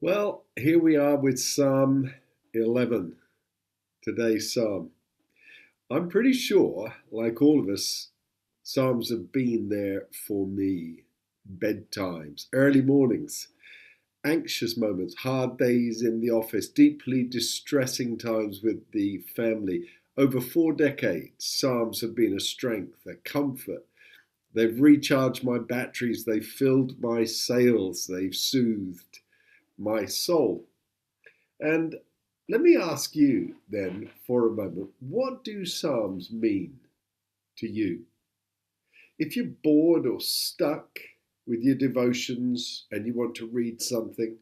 Well, here we are with Psalm 11, today's Psalm. I'm pretty sure, like all of us, Psalms have been there for me. Bedtimes, early mornings, anxious moments, hard days in the office, deeply distressing times with the family. Over 4 decades, Psalms have been a strength, a comfort. They've recharged my batteries, they've filled my sails, they've soothed my soul. And let me ask you then for a moment, what do Psalms mean to you? If you're bored or stuck with your devotions and you want to read something,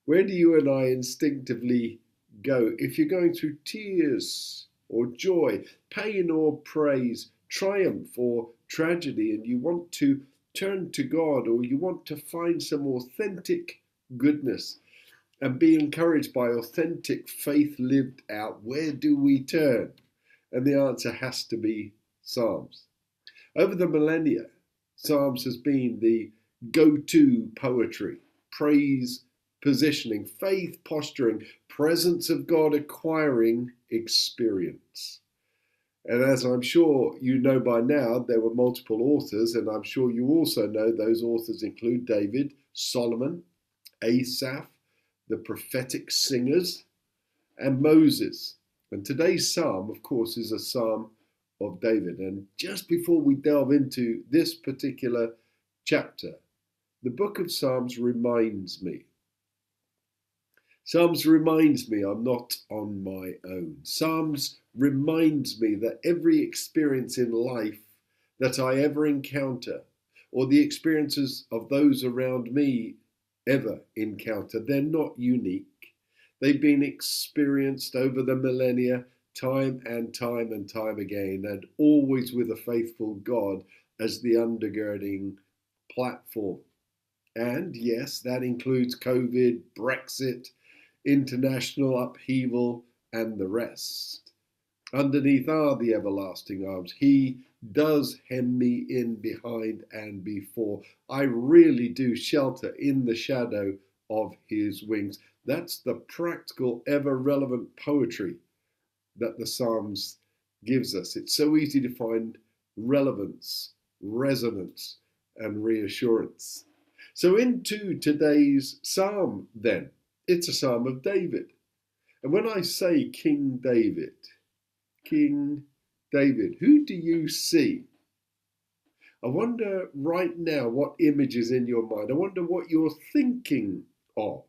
where do you and I instinctively go? If you're going through tears or joy, pain or praise, triumph or tragedy, and you want to turn to God or you want to find some authentic goodness, and be encouraged by authentic faith lived out, where do we turn? And the answer has to be Psalms. Over the millennia, Psalms has been the go to poetry, praise positioning, faith posturing, presence of God acquiring experience. And as I'm sure you know by now, there were multiple authors, and I'm sure you also know those authors include David, Solomon, Asaph, the prophetic singers, and Moses. And today's psalm, of course, is a psalm of David. And just before we delve into this particular chapter, the book of Psalms reminds me. Psalms reminds me I'm not on my own. Psalms reminds me that every experience in life that I ever encounter, or the experiences of those around me ever encounter, they're not unique. They've been experienced over the millennia, time and time and time again, and always with a faithful God as the undergirding platform. And yes, that includes COVID, Brexit, international upheaval, and the rest. Underneath are the everlasting arms. He does hem me in behind and before. I really do shelter in the shadow of his wings. That's the practical, ever relevant poetry that the Psalms gives us. It's so easy to find relevance, resonance, and reassurance. So, into today's psalm, then, it's a psalm of David. And when I say King David, who do you see? I wonder right now what image is in your mind. I wonder what you're thinking of.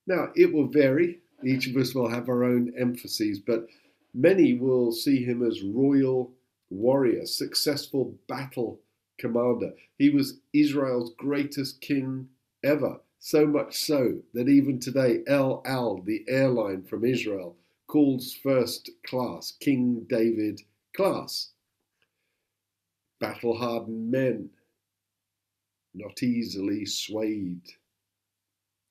Now, it will vary. Each of us will have our own emphases, but many will see him as royal warrior, successful battle commander. He was Israel's greatest king ever, so much so that even today, El Al, the airline from Israel, calls first class King David class. Battle hardened men, not easily swayed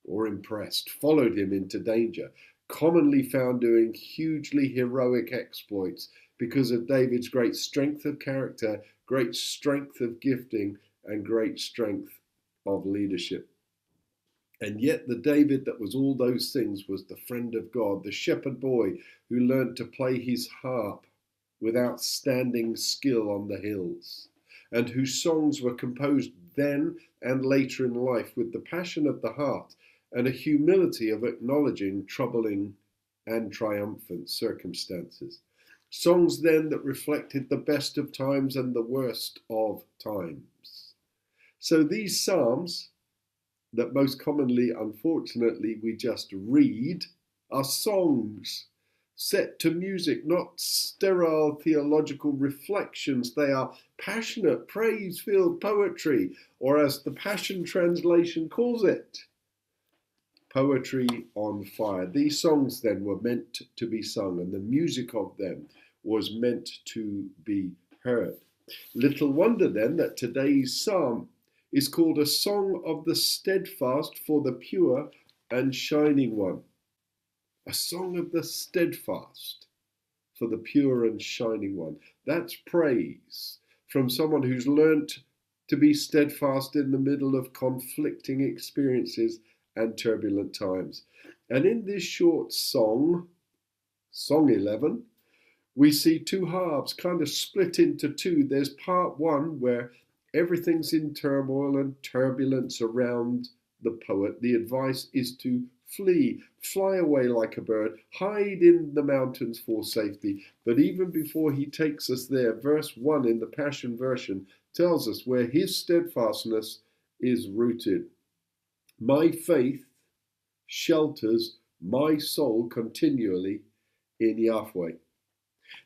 or impressed, followed him into danger, commonly found doing hugely heroic exploits because of David's great strength of character, great strength of gifting, and great strength of leadership. And yet, the David that was all those things was the friend of God, the shepherd boy who learnt to play his harp with outstanding skill on the hills, and whose songs were composed then and later in life with the passion of the heart and a humility of acknowledging troubling and triumphant circumstances. Songs then that reflected the best of times and the worst of times. So these psalms that most commonly, unfortunately, we just read are songs set to music, not sterile theological reflections. They are passionate, praise filled poetry, or as the Passion Translation calls it, poetry on fire. These songs then were meant to be sung, and the music of them was meant to be heard. Little wonder then that today's psalm is called a song of the steadfast for the pure and shining one. A song of the steadfast for the pure and shining one. That's praise from someone who's learnt to be steadfast in the middle of conflicting experiences and turbulent times. And in this short song, Song 11, we see two halves kind of split into two. There's part one where everything's in turmoil and turbulence around the poet. The advice is to flee, fly away like a bird, hide in the mountains for safety. But even before he takes us there, verse 1 in the Passion Version tells us where his steadfastness is rooted. My faith shelters my soul continually in Yahweh.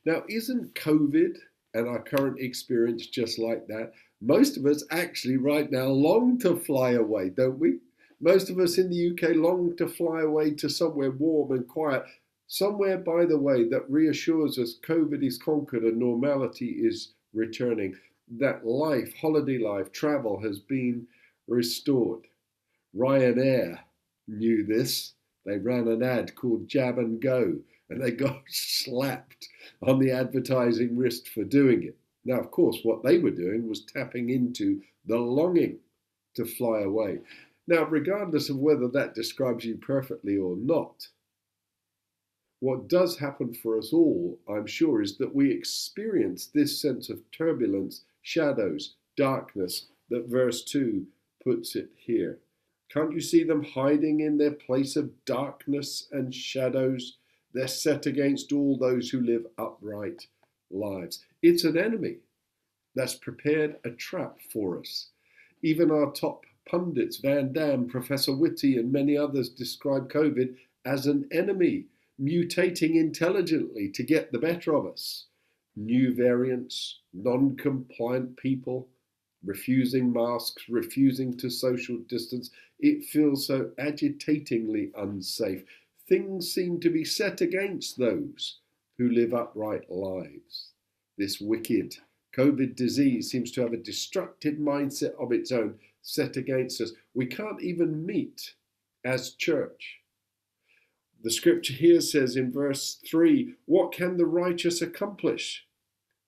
Now, isn't COVID and our current experience just like that? Most of us actually right now long to fly away, don't we? Most of us in the UK long to fly away to somewhere warm and quiet, somewhere, by the way, that reassures us COVID is conquered and normality is returning, that life, holiday life, travel has been restored. Ryanair knew this. They ran an ad called Jab and Go, and they got slapped on the advertising wrist for doing it. Now, of course, what they were doing was tapping into the longing to fly away. Now, regardless of whether that describes you perfectly or not, what does happen for us all, I'm sure, is that we experience this sense of turbulence, shadows, darkness, that verse 2 puts it here. Can't you see them hiding in their place of darkness and shadows? They're set against all those who live upright lives. It's an enemy that's prepared a trap for us. Even our top pundits, Van Dam, Professor Whitty, and many others describe COVID as an enemy, mutating intelligently to get the better of us. New variants, non-compliant people, refusing masks, refusing to social distance. It feels so agitatingly unsafe. Things seem to be set against those who live upright lives. This wicked COVID disease seems to have a destructive mindset of its own set against us. We can't even meet as church. The scripture here says in verse 3, what can the righteous accomplish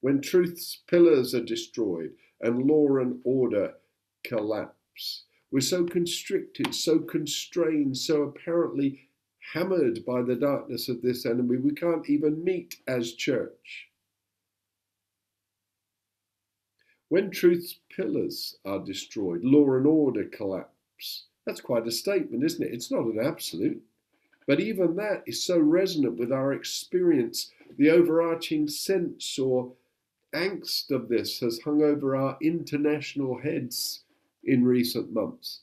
when truth's pillars are destroyed and law and order collapse? We're so constricted, so constrained, so apparently hammered by the darkness of this enemy, we can't even meet as church. When truth's pillars are destroyed, law and order collapse. That's quite a statement, isn't it? It's not an absolute. But even that is so resonant with our experience. The overarching sense or angst of this has hung over our international heads in recent months.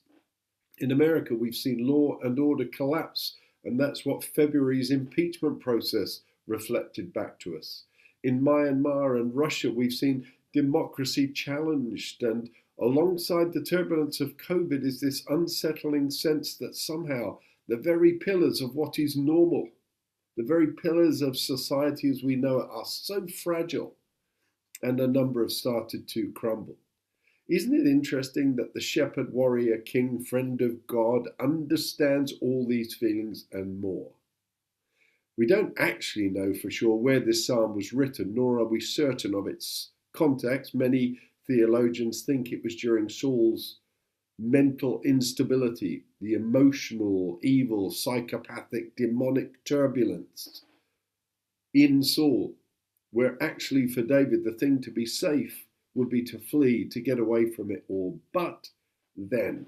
In America, we've seen law and order collapse, and that's what February's impeachment process reflected back to us. In Myanmar and Russia, we've seen democracy challenged, and alongside the turbulence of COVID is this unsettling sense that somehow the very pillars of what is normal, the very pillars of society as we know it, are so fragile, and a number have started to crumble. Isn't it interesting that the shepherd, warrior, king, friend of God understands all these feelings and more? We don't actually know for sure where this psalm was written, nor are we certain of its context. Many theologians think it was during Saul's mental instability, the emotional, evil, psychopathic, demonic turbulence in Saul, where actually for David the thing to be safe would be to flee, to get away from it all. But then,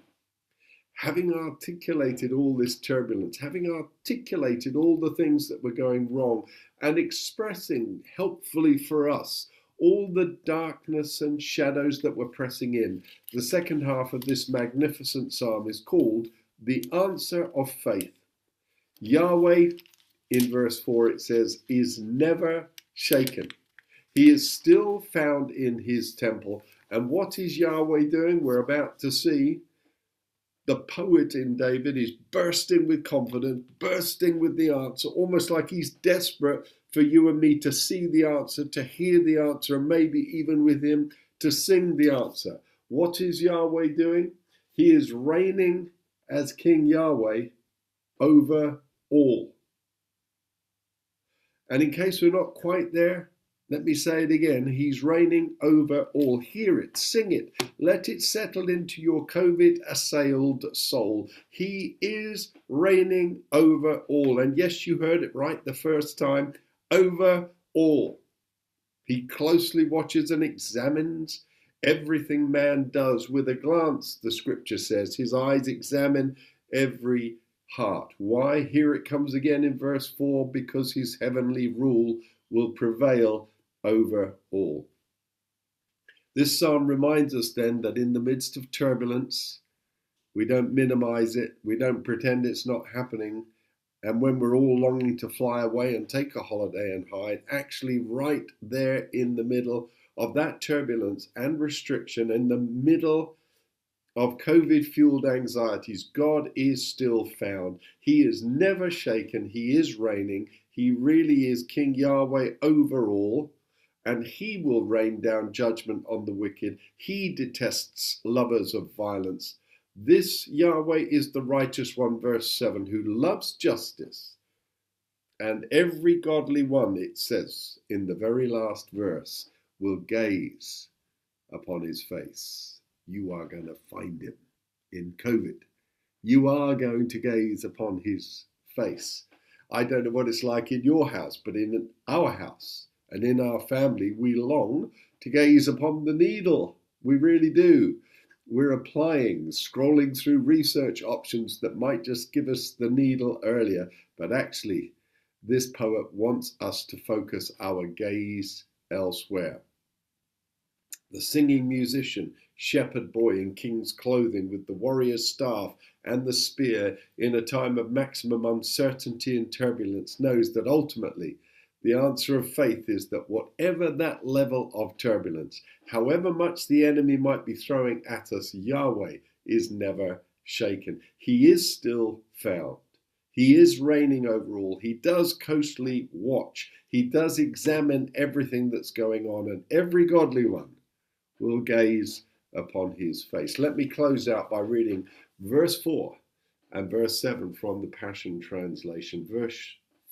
having articulated all this turbulence, having articulated all the things that were going wrong, and expressing helpfully for us all the darkness and shadows that were pressing in, the second half of this magnificent psalm is called the answer of faith. Yahweh, in verse 4 it says, is never shaken. He is still found in his temple. And what is Yahweh doing? We're about to see. The poet in David is bursting with confidence, bursting with the answer, almost like he's desperate for you and me to see the answer, to hear the answer, and maybe even with him to sing the answer. What is Yahweh doing? He is reigning as King Yahweh over all. And in case we're not quite there, Let me say it again. He's reigning over all. Hear it, sing it. Let it settle into your COVID-assailed soul. He is reigning over all. And yes, you heard it right the first time. Over all. He closely watches and examines everything man does with a glance, the scripture says. His eyes examine every heart. Why? Here it comes again in verse 4, because his heavenly rule will prevail over all. This psalm reminds us then that in the midst of turbulence, we don't minimize it, we don't pretend it's not happening, and when we're all longing to fly away and take a holiday and hide, actually right there in the middle of that turbulence and restriction, in the middle of COVID-fueled anxieties, God is still found. He is never shaken. He is reigning. He really is King Yahweh over all, and he will rain down judgment on the wicked. He detests lovers of violence. This Yahweh is the righteous one, verse 7, who loves justice. And every godly one, it says in the very last verse, will gaze upon his face. You are going to find him in COVID. You are going to gaze upon his face. I don't know what it's like in your house, but in our house and in our family, we long to gaze upon the needle. We really do. We're applying, scrolling through research options that might just give us the needle earlier, but actually, this poet wants us to focus our gaze elsewhere. The singing musician, shepherd boy in king's clothing with the warrior's staff and the spear in a time of maximum uncertainty and turbulence, knows that ultimately the answer of faith is that whatever that level of turbulence, however much the enemy might be throwing at us, Yahweh is never shaken. He is still found. He is reigning over all. He does closely watch. He does examine everything that's going on, and every godly one will gaze upon his face. Let me close out by reading verse 4 and verse 7 from the Passion Translation. Verse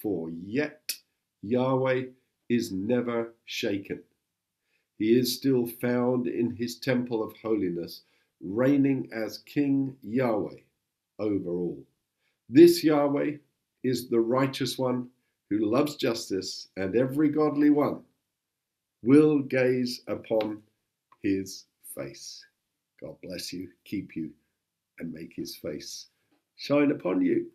4, yet Yahweh is never shaken. He is still found in his temple of holiness, reigning as King Yahweh over all. This Yahweh is the righteous one who loves justice, and every godly one will gaze upon his face. God bless you, keep you, and make his face shine upon you.